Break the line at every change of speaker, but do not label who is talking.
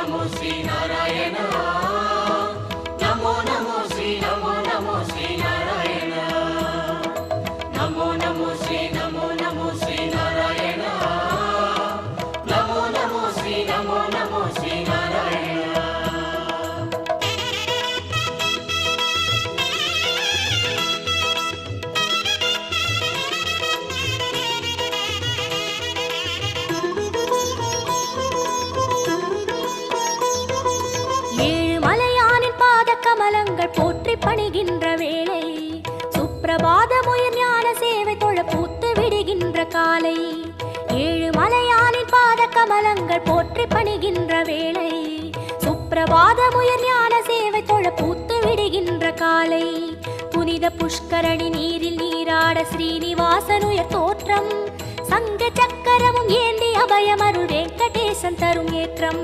नमो श्री नारायण नमो नमो श्री नमो नमो श्री नारायण नमो नमो श्री नारायण नमो नमो श्री नारायण
கமலங்கள் போற்றி பணிகின்ற வேளை சுப்பிரபாதமுயர் ஞான சேவை தொழ பூத்து விடுகின்ற காலை ஏழு மலையானின் பாத கமலங்கள் போற்றி பணிகின்ற வேளை சுப்பிரபாதமுயர் ஞான சேவை தொழ பூத்து விடுகின்ற காலை புனித புஷ்கரணி நீரில் நீராட ஸ்ரீனிவாசனுயர் தோற்றம் சங்க சக்கரமும் ஏந்தி அபயமருள் வெங்கடேசன் தரும் ஏற்றம்